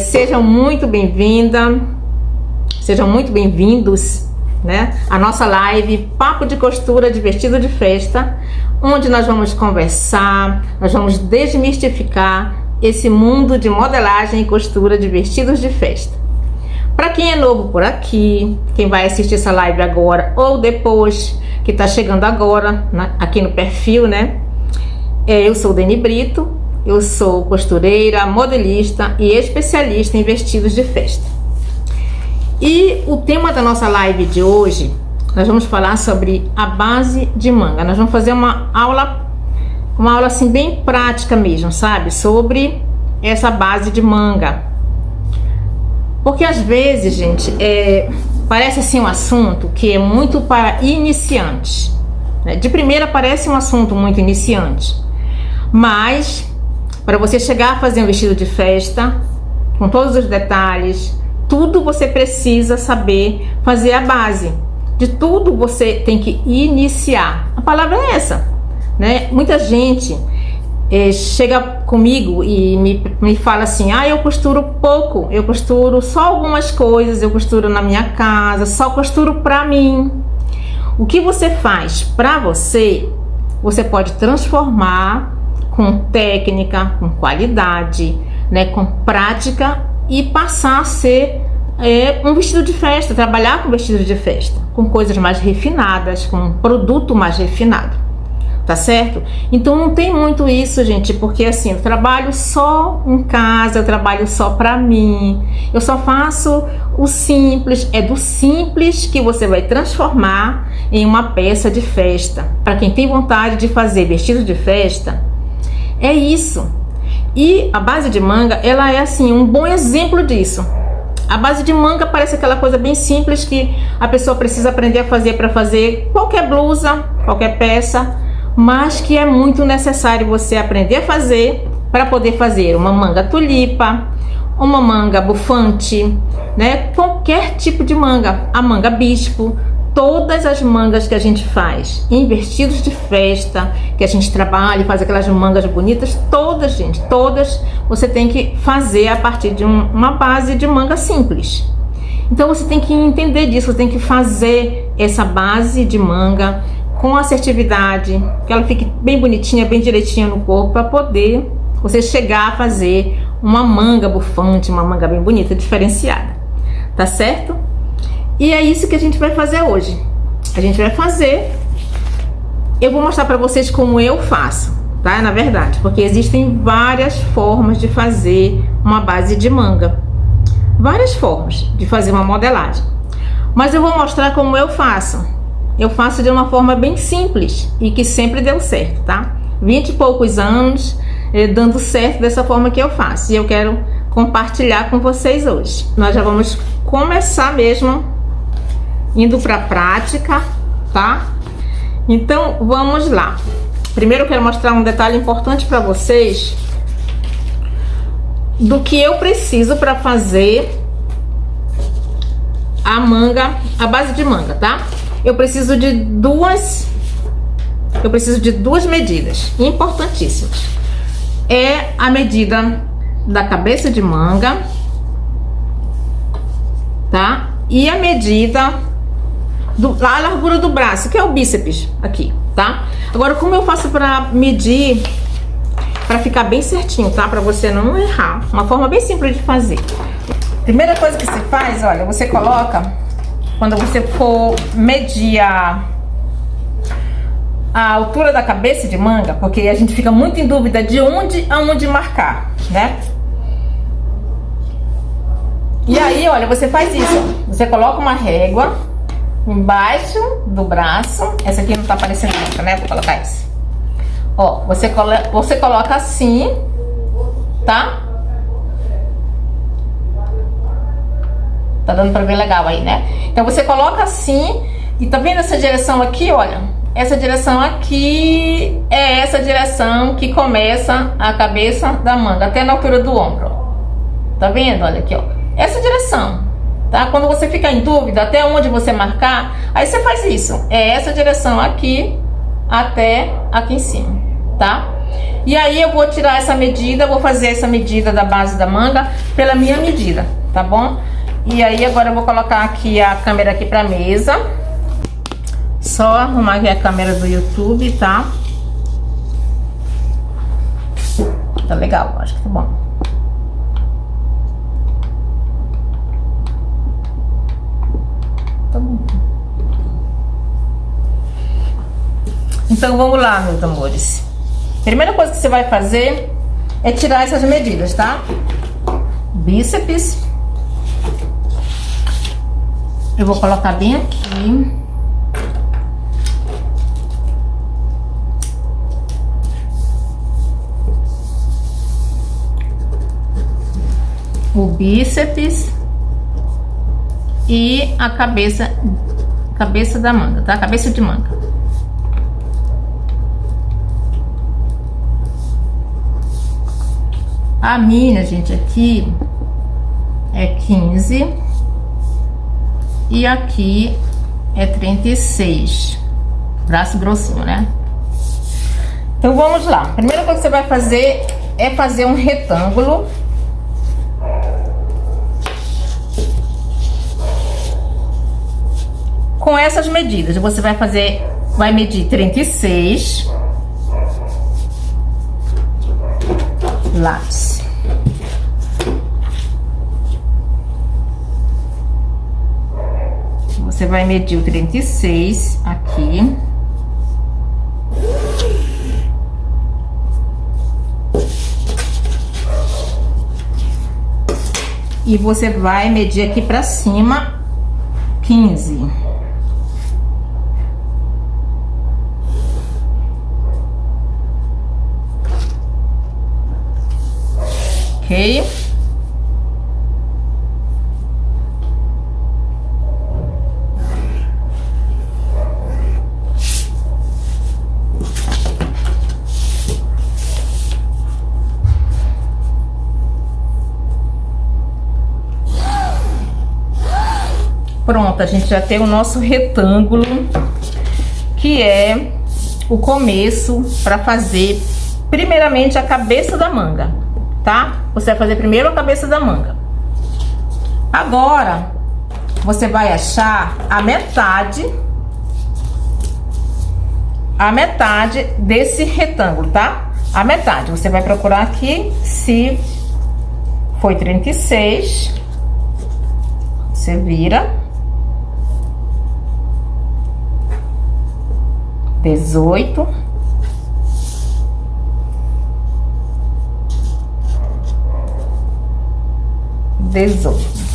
Sejam muito bem-vindas, sejam muito bem-vindos, né? A nossa live Papo de Costura de Vestido de Festa, onde nós vamos conversar, nós vamos desmistificar esse mundo de modelagem e costura de vestidos de festa. Para quem é novo por aqui, quem vai assistir essa live agora ou depois, que está chegando agora aqui no perfil, né? Eu sou Deni Brito, eu sou costureira, modelista e especialista em vestidos de festa. E o tema da nossa live de hoje, nós vamos falar sobre a base de manga. Nós vamos fazer uma aula assim bem prática mesmo, sabe? Sobre essa base de manga. Porque às vezes, gente, parece assim um assunto que é muito para iniciantes, né? De primeira parece um assunto muito iniciante, mas para você chegar a fazer um vestido de festa, com todos os detalhes, tudo você precisa saber fazer a base. De tudo você tem que iniciar. A palavra é essa, né? Muita gente chega comigo e me fala assim: eu costuro pouco, eu costuro só algumas coisas, eu costuro na minha casa, só costuro pra mim. O que você faz pra você, você pode transformar com técnica, com qualidade, né, com prática, e passar a ser um vestido de festa, trabalhar com vestido de festa, com coisas mais refinadas, com um produto mais refinado. Tá certo? Então não tem muito isso, gente, porque assim, eu trabalho só em casa, eu trabalho só pra mim, eu só faço o simples. É do simples que você vai transformar em uma peça de festa. Para quem tem vontade de fazer vestido de festa, é isso. E a base de manga, ela é assim, um bom exemplo disso. A base de manga parece aquela coisa bem simples que a pessoa precisa aprender a fazer para fazer qualquer blusa, qualquer peça, mas que é muito necessário você aprender a fazer para poder fazer uma manga tulipa, uma manga bufante, né? Qualquer tipo de manga, a manga bispo, todas as mangas que a gente faz em vestidos de festa, que a gente trabalha e faz aquelas mangas bonitas, todas, gente, todas você tem que fazer a partir de uma base de manga simples. Então você tem que entender disso, você tem que fazer essa base de manga com assertividade, que ela fique bem bonitinha, bem direitinha no corpo, para poder você chegar a fazer uma manga bufante, uma manga bem bonita, diferenciada, tá certo? E é isso que a gente vai fazer hoje. A gente vai fazer, eu vou mostrar para vocês como eu faço, tá? Na verdade, porque existem várias formas de fazer uma base de manga, várias formas de fazer uma modelagem, mas eu vou mostrar como eu faço. Eu faço de uma forma bem simples e que sempre deu certo, tá? 20 e poucos anos dando certo dessa forma que eu faço, e eu quero compartilhar com vocês hoje. Nós já vamos começar mesmo indo para a prática, tá? Então vamos lá. Primeiro eu quero mostrar um detalhe importante para vocês do que eu preciso para fazer a manga, a base de manga, tá? Eu preciso de duas medidas importantíssimas. É a medida da cabeça de manga, tá? E a medida a largura do braço, que é o bíceps aqui, tá? Agora, como eu faço para medir, para ficar bem certinho, tá? Para você não errar. Uma forma bem simples de fazer. Primeira coisa que se faz, olha, você coloca, quando você for medir a altura da cabeça de manga, porque a gente fica muito em dúvida de aonde marcar, né? E aí, olha, você faz isso, ó. Você coloca uma régua embaixo do braço. Essa aqui não tá aparecendo nunca, né? Vou colocar essa. Ó, você coloca assim, tá? Tá dando pra ver legal aí, né? Então você coloca assim, e tá vendo essa direção aqui, olha? Essa direção aqui é essa direção que começa a cabeça da manga, até na altura do ombro, ó. Tá vendo? Olha aqui, ó. Essa direção, tá? Quando você ficar em dúvida até onde você marcar, aí você faz isso. É essa direção aqui até aqui em cima, tá? E aí eu vou tirar essa medida, vou fazer essa medida da base da manga pela minha medida, tá bom? E aí agora eu vou colocar aqui a câmera aqui pra mesa. Só arrumar aqui a câmera do YouTube, tá? Tá legal, acho que tá bom. Tá bom. Então vamos lá, meus amores. Primeira coisa que você vai fazer é tirar essas medidas, tá? Bíceps. Eu vou colocar bem aqui. O bíceps e a cabeça da manga, tá? Cabeça de manga. A minha, gente, aqui é 15 e aqui é 36. Braço grossinho, né? Então vamos lá. A primeira coisa que você vai fazer é fazer um retângulo. Com essas medidas, você vai medir 36 lápis. Você vai medir o 36 aqui. E você vai medir aqui pra cima 15. Ok? Pronto, a gente já tem o nosso retângulo, que é o começo para fazer primeiramente a cabeça da manga, tá? Você vai fazer primeiro a cabeça da manga. Agora, você vai achar a metade desse retângulo, tá? A metade. Você vai procurar aqui se foi 36. Você vira. 18. 18.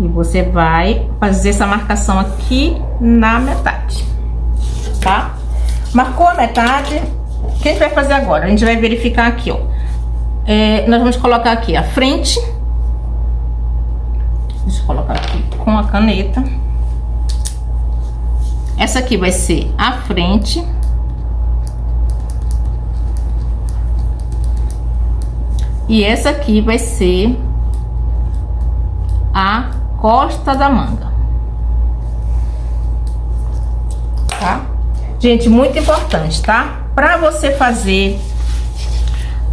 E você vai fazer essa marcação aqui na metade, tá? Marcou a metade, o que a gente vai fazer agora? A gente vai verificar aqui, ó. Nós vamos colocar aqui a frente. Deixa eu colocar aqui com a caneta. Essa aqui vai ser a frente. E essa aqui vai ser a costa da manga. Tá? Gente, muito importante, tá? Pra você fazer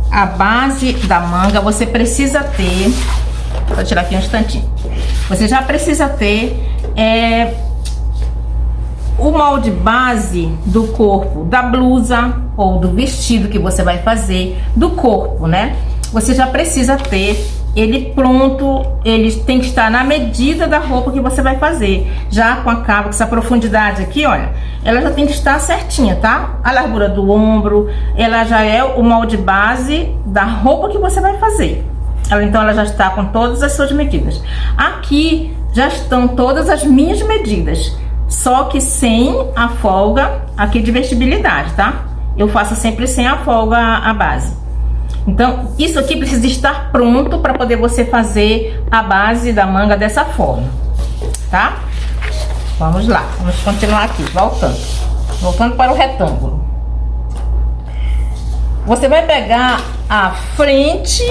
a base da manga, você precisa ter... Vou tirar aqui um instantinho. Você já precisa ter o molde base do corpo da blusa ou do vestido que você vai fazer, do corpo, né? Você já precisa ter ele pronto, ele tem que estar na medida da roupa que você vai fazer. Já com a cava, com essa profundidade aqui, olha, ela já tem que estar certinha, tá? A largura do ombro, ela já é o molde base da roupa que você vai fazer. Então ela já está com todas as suas medidas. Aqui já estão todas as minhas medidas, só que sem a folga aqui de vestibilidade, tá? Eu faço sempre sem a folga a base. Então, isso aqui precisa estar pronto para poder você fazer a base da manga dessa forma, tá? Vamos lá, vamos continuar aqui, voltando para o retângulo. Você vai pegar a frente,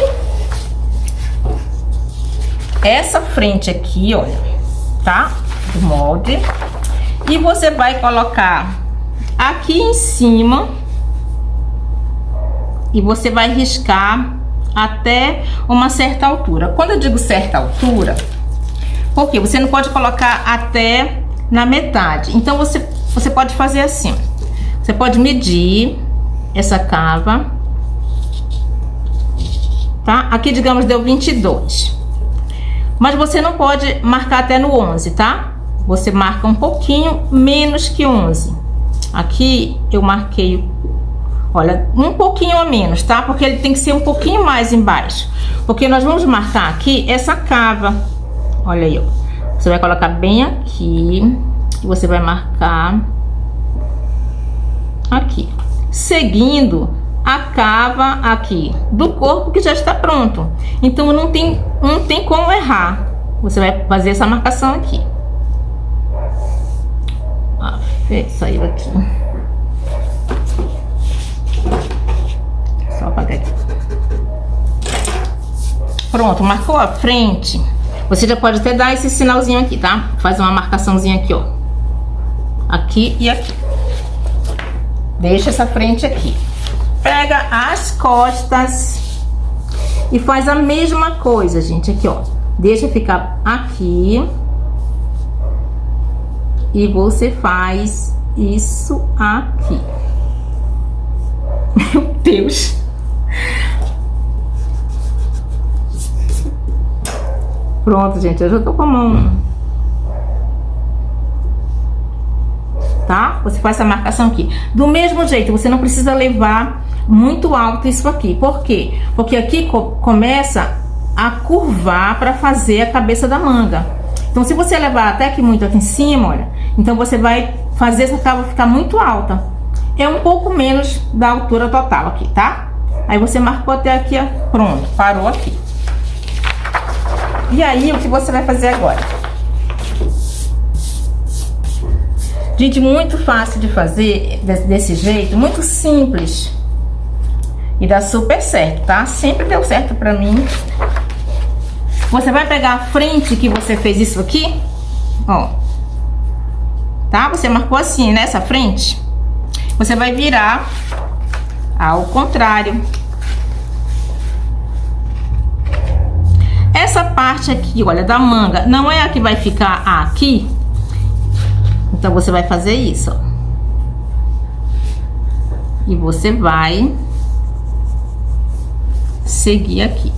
essa frente aqui, olha, tá? Do molde. E você vai colocar aqui em cima e você vai riscar até uma certa altura. Quando eu digo certa altura, porque você não pode colocar até na metade. Então você pode fazer assim. Você pode medir essa cava, tá? Aqui, digamos, deu 22. Mas você não pode marcar até no 11, tá? Você marca um pouquinho menos que 11. Aqui eu marquei, olha, um pouquinho a menos, tá? Porque ele tem que ser um pouquinho mais embaixo. Porque nós vamos marcar aqui essa cava. Olha aí, ó. Você vai colocar bem aqui e você vai marcar aqui, seguindo a cava aqui do corpo que já está pronto. Então não tem como errar. Você vai fazer essa marcação aqui. Saiu aqui. Só apagar aqui. Pronto, marcou a frente. Você já pode até dar esse sinalzinho aqui, tá? Faz uma marcaçãozinha aqui, ó. Aqui e aqui. Deixa essa frente aqui. Pega as costas e faz a mesma coisa, gente. Aqui, ó. Deixa ficar aqui. E você faz isso aqui. Meu Deus. Pronto, gente. Eu já tô com a mão. Tá? Você faz essa marcação aqui. Do mesmo jeito, você não precisa levar muito alto isso aqui. Por quê? Porque aqui começa a curvar para fazer a cabeça da manga. Então, se você levar até aqui muito aqui em cima, olha, então você vai fazer essa cava ficar muito alta. É um pouco menos da altura total aqui, tá? Aí você marcou até aqui, ó, pronto, parou aqui. E aí, o que você vai fazer agora? Gente, muito fácil de fazer desse jeito, muito simples. E dá super certo, tá? Sempre deu certo pra mim. Você vai pegar a frente que você fez isso aqui, ó. Tá? Você marcou assim, nessa frente. Você vai virar ao contrário. Essa parte aqui, olha, da manga, não é a que vai ficar aqui? Então, você vai fazer isso, ó. E você vai seguir aqui.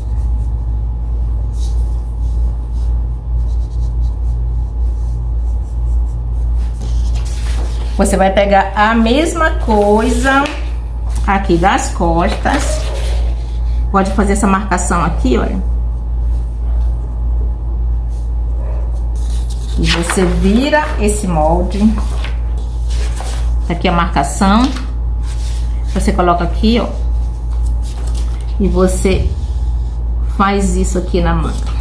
Você vai pegar a mesma coisa aqui das costas. Pode fazer essa marcação aqui, olha. E você vira esse molde. Aqui a marcação. Você coloca aqui, ó. E você faz isso aqui na manga.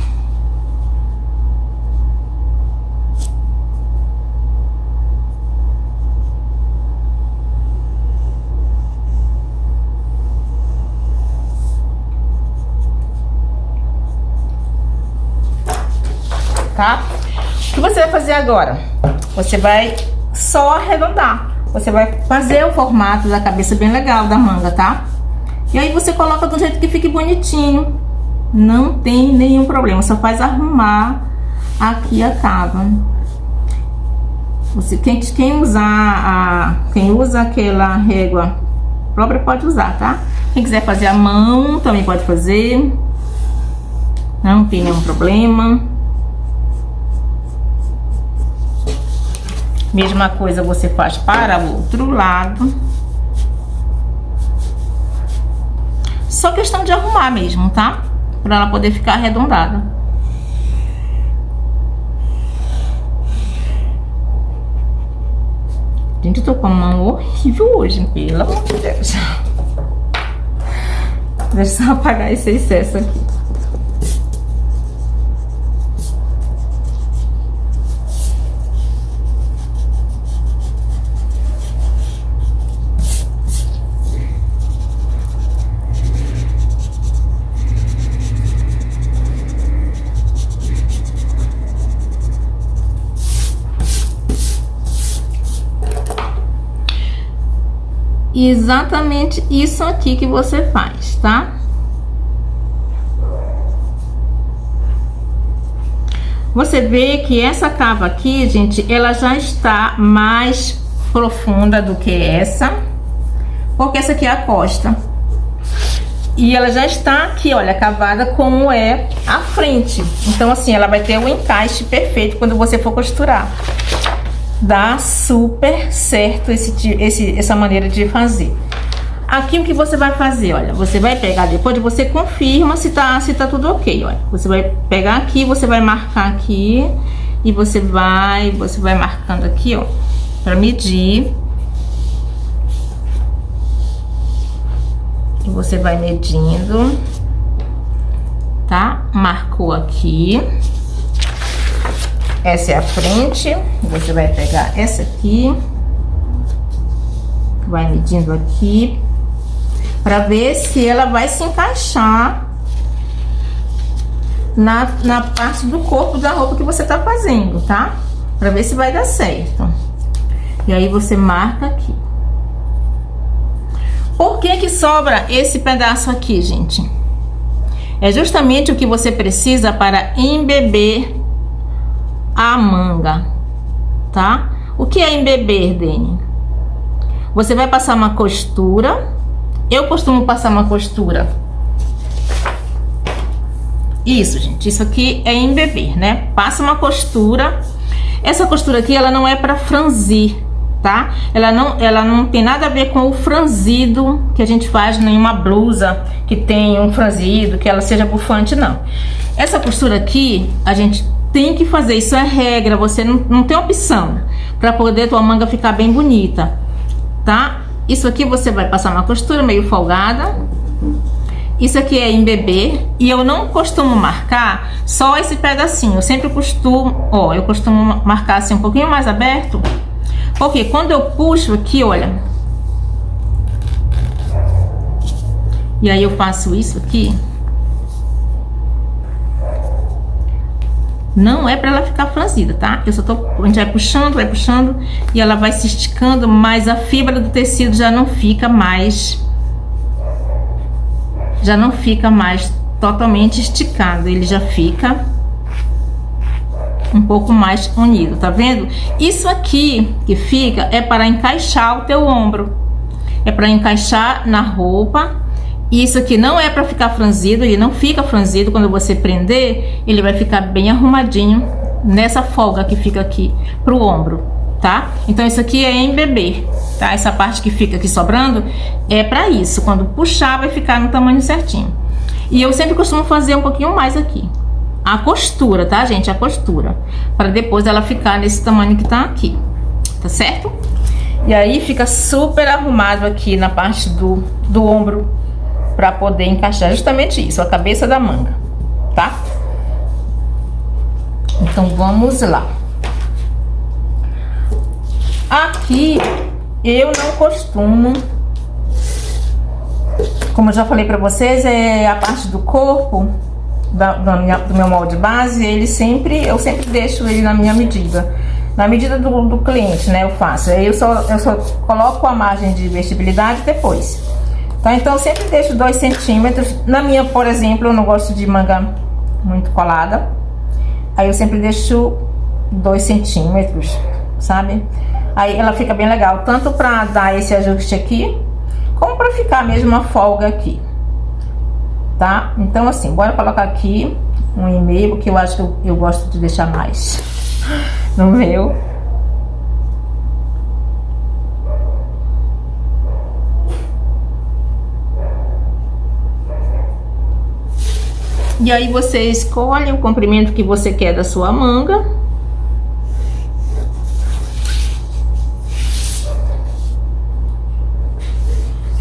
Tá? O que você vai fazer agora? Você vai só arredondar. Você vai fazer o formato da cabeça bem legal da manga, tá? E aí você coloca do jeito que fique bonitinho. Não tem nenhum problema. Só faz arrumar aqui a cava. Quem usa aquela régua própria pode usar, tá? Quem quiser fazer a mão também pode fazer. Não tem nenhum problema. Mesma coisa você faz para o outro lado. Só questão de arrumar mesmo, tá? Para ela poder ficar arredondada. Gente, eu tô com a mão horrível hoje, pelo amor de Deus. Deixa eu só apagar esse excesso aqui. exatamente isso aqui que você faz, tá? Você vê que essa cava aqui, gente, ela já está mais profunda do que essa, porque essa aqui é a costa. E ela já está aqui, olha, cavada como é a frente. Então, assim, ela vai ter o encaixe perfeito quando você for costurar. Dá super certo essa maneira de fazer. Aqui o que você vai fazer, olha, você vai pegar, depois você confirma se tá tudo ok, olha. Você vai pegar aqui, você vai marcar aqui e você vai marcando aqui, ó, para medir. E você vai medindo, tá? Marcou aqui. Essa é a frente, você vai pegar essa aqui, vai medindo aqui, para ver se ela vai se encaixar na parte do corpo da roupa que você tá fazendo, tá? Para ver se vai dar certo. E aí você marca aqui. Por que que sobra esse pedaço aqui, gente? É justamente o que você precisa para embeber a manga, tá? O que é embeber, Deni? Você vai passar uma costura. Eu costumo passar uma costura. Isso, gente. Isso aqui é embeber, né? Passa uma costura. Essa costura aqui, ela não é para franzir, tá? Ela não tem nada a ver com o franzido que a gente faz em uma blusa que tem um franzido, que ela seja bufante, não. Essa costura aqui, a gente tem que fazer, isso é regra, você não tem opção para poder tua manga ficar bem bonita, tá? Isso aqui você vai passar uma costura meio folgada. Isso aqui é embeber, e eu não costumo marcar só esse pedacinho, eu sempre costumo, ó, eu costumo marcar assim um pouquinho mais aberto, porque quando eu puxo aqui, olha, e aí eu faço isso aqui, não é para ela ficar franzida, tá? Eu só tô, a gente vai puxando e ela vai se esticando, mas a fibra do tecido já não fica mais totalmente esticado, ele já fica um pouco mais unido, tá vendo? Isso aqui que fica é para encaixar o teu ombro, é para encaixar na roupa. E isso aqui não é para ficar franzido, ele não fica franzido. Quando você prender, ele vai ficar bem arrumadinho nessa folga que fica aqui pro ombro, tá? Então isso aqui é embeber, tá? Essa parte que fica aqui sobrando é para isso, quando puxar vai ficar no tamanho certinho. E eu sempre costumo fazer um pouquinho mais aqui, a costura, tá, gente? A costura, para depois ela ficar nesse tamanho que tá aqui, tá certo? E aí fica super arrumado aqui na parte do ombro, para poder encaixar justamente isso, a cabeça da manga, tá? Então vamos lá. Aqui eu não costumo, como eu já falei para vocês, é a parte do corpo do meu molde base, eu sempre deixo ele na minha medida, na medida do cliente, né? Eu faço, aí eu só coloco a margem de vestibilidade depois. Tá, então eu sempre deixo 2 centímetros. Na minha, por exemplo, eu não gosto de manga muito colada. Aí eu sempre deixo 2 centímetros, sabe? Aí ela fica bem legal, tanto pra dar esse ajuste aqui, como pra ficar mesmo uma folga aqui. Tá? Então assim, bora colocar aqui 1,5, porque eu acho que eu gosto de deixar mais no meu. E aí você escolhe o comprimento que você quer da sua manga.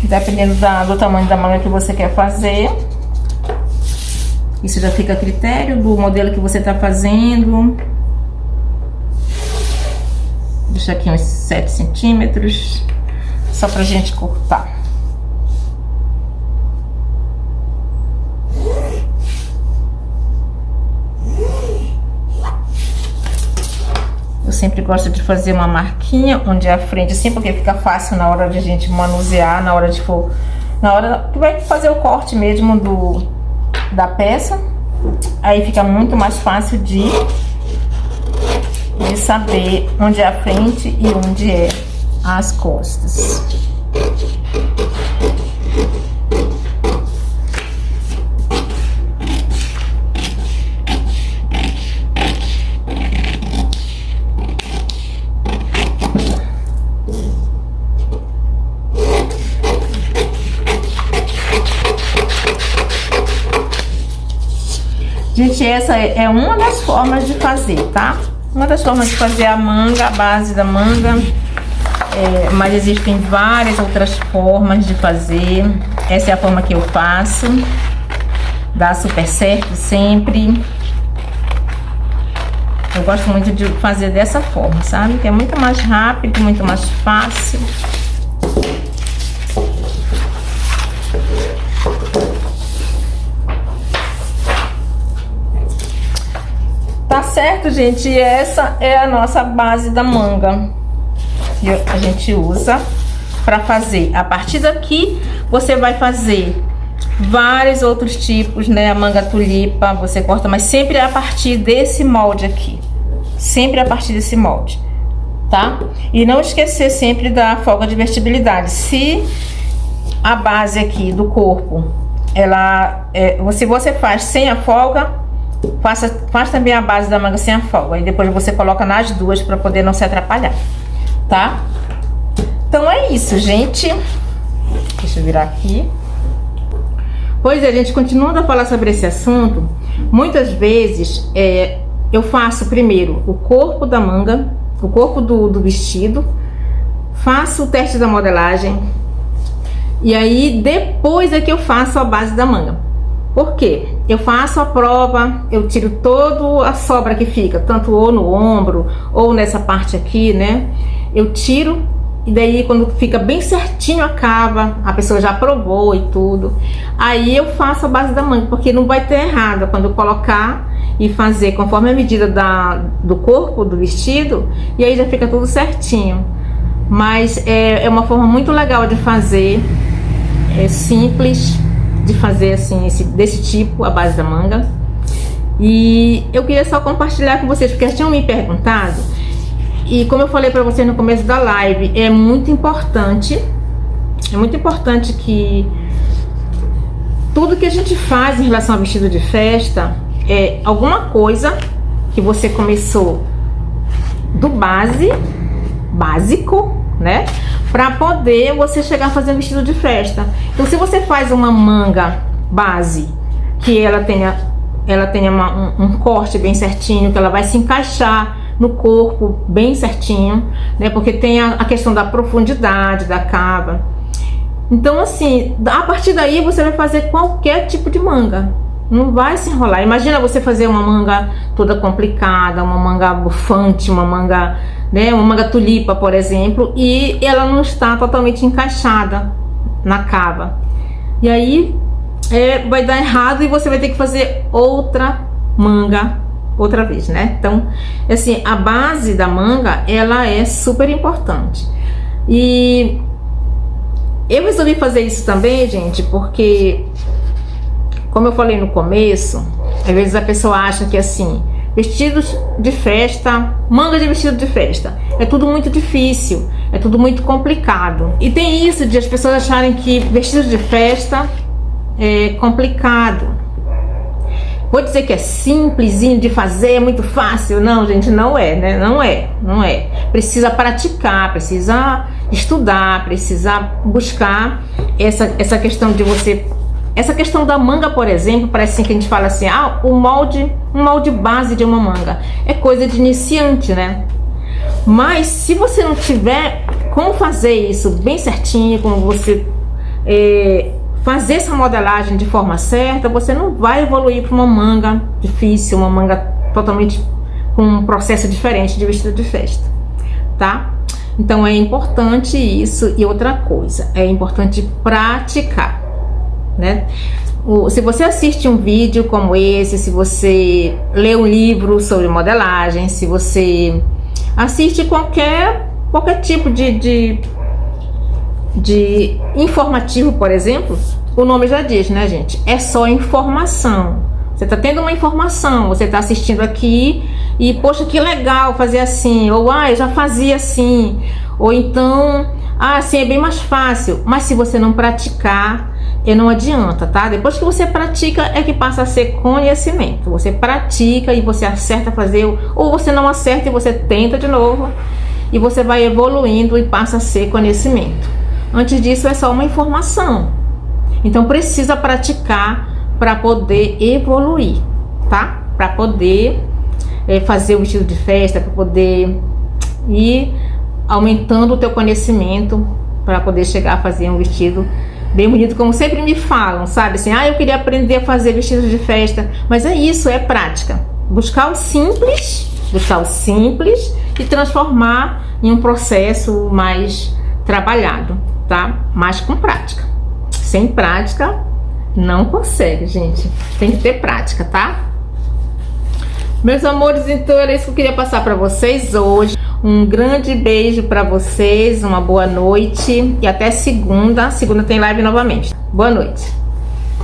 Dependendo do tamanho da manga que você quer fazer. Isso já fica a critério do modelo que você tá fazendo. Deixa aqui uns 7 centímetros. Só pra gente cortar. Eu sempre gosto de fazer uma marquinha onde é a frente, assim, porque fica fácil na hora de a gente manusear, na hora que vai fazer o corte mesmo da peça. Aí fica muito mais fácil de saber onde é a frente e onde é as costas. Gente, essa é uma das formas de fazer, tá? Uma das formas de fazer a manga, a base da manga. Mas existem várias outras formas de fazer. Essa é a forma que eu faço. Dá super certo sempre. Eu gosto muito de fazer dessa forma, sabe? Que é muito mais rápido, muito mais fácil. Tá certo, gente? E essa é a nossa base da manga que a gente usa para fazer. A partir daqui, você vai fazer vários outros tipos, né? A manga tulipa, você corta, mas sempre a partir desse molde aqui. Sempre a partir desse molde, tá? E não esquecer sempre da folga de vertibilidade. Se a base aqui do corpo, se você faz sem a folga, faz também a base da manga sem a folga. E depois você coloca nas duas para poder não se atrapalhar, tá? Então é isso, gente. Deixa eu virar aqui. Pois é, gente, continuando a falar sobre esse assunto, muitas vezes eu faço primeiro o corpo da manga, o corpo do vestido, faço o teste da modelagem e aí depois é que eu faço a base da manga. Por quê? Eu faço a prova, eu tiro toda a sobra que fica, tanto ou no ombro ou nessa parte aqui, né? Eu tiro e daí quando fica bem certinho a cava, a pessoa já provou e tudo, aí eu faço a base da manga, porque não vai ter errado quando eu colocar e fazer conforme a medida do corpo do vestido, e aí já fica tudo certinho. Mas é uma forma muito legal de fazer, é simples de fazer assim, desse tipo, a base da manga. E eu queria só compartilhar com vocês, porque eles tinham me perguntado, e como eu falei para vocês no começo da live, é muito importante que tudo que a gente faz em relação ao vestido de festa é alguma coisa que você começou do básico, né? Para poder você chegar a fazer um vestido de festa. Então, se você faz uma manga base, que ela tenha um corte bem certinho, que ela vai se encaixar no corpo bem certinho, né? Porque tem a questão da profundidade da cava. Então, assim, a partir daí você vai fazer qualquer tipo de manga. Não vai se enrolar. Imagina você fazer uma manga toda complicada, uma manga bufante, uma manga, né, uma manga tulipa, por exemplo, e ela não está totalmente encaixada na cava. E aí vai dar errado e você vai ter que fazer outra manga outra vez, né? Então, assim, a base da manga, ela é super importante. E eu resolvi fazer isso também, gente, porque, como eu falei no começo, às vezes a pessoa acha que assim, vestidos de festa, manga de vestido de festa, é tudo muito difícil, é tudo muito complicado. E tem isso de as pessoas acharem que vestido de festa é complicado. Vou dizer que é simplesinho de fazer, é muito fácil. Não, gente, não é, né? Não é. Precisa praticar, precisa estudar, precisa buscar essa questão de você... Essa questão da manga, por exemplo, parece assim que a gente fala assim, um molde base de uma manga. É coisa de iniciante, né? Mas se você não tiver como fazer isso bem certinho, como você... fazer essa modelagem de forma certa, você não vai evoluir para uma manga difícil, uma manga totalmente com um processo diferente de vestido de festa, tá? Então é importante isso. E outra coisa, é importante praticar, né? Se você assiste um vídeo como esse, se você lê um livro sobre modelagem, se você Assiste qualquer tipo de informativo, por exemplo. O nome já diz, né, gente? É só informação. Você está tendo uma informação, você está assistindo aqui e, poxa, que legal fazer assim. Ou, eu já fazia assim. Ou então, assim é bem mais fácil. Mas se você não praticar, não adianta, tá? Depois que você pratica, é que passa a ser conhecimento. Você pratica e você acerta a fazer, ou você não acerta e você tenta de novo. E você vai evoluindo e passa a ser conhecimento. Antes disso, é só uma informação. Então, precisa praticar para poder evoluir, tá? Para poder fazer o vestido de festa, para poder ir aumentando o teu conhecimento, para poder chegar a fazer um vestido bem bonito, como sempre me falam, sabe? Assim, eu queria aprender a fazer vestidos de festa, mas é isso, é prática. Buscar o simples e transformar em um processo mais trabalhado, tá? Mas com prática. Sem prática, não consegue, gente. Tem que ter prática, tá? Meus amores, então era isso que eu queria passar para vocês hoje. Um grande beijo para vocês, uma boa noite e até segunda. Segunda tem live novamente. Boa noite.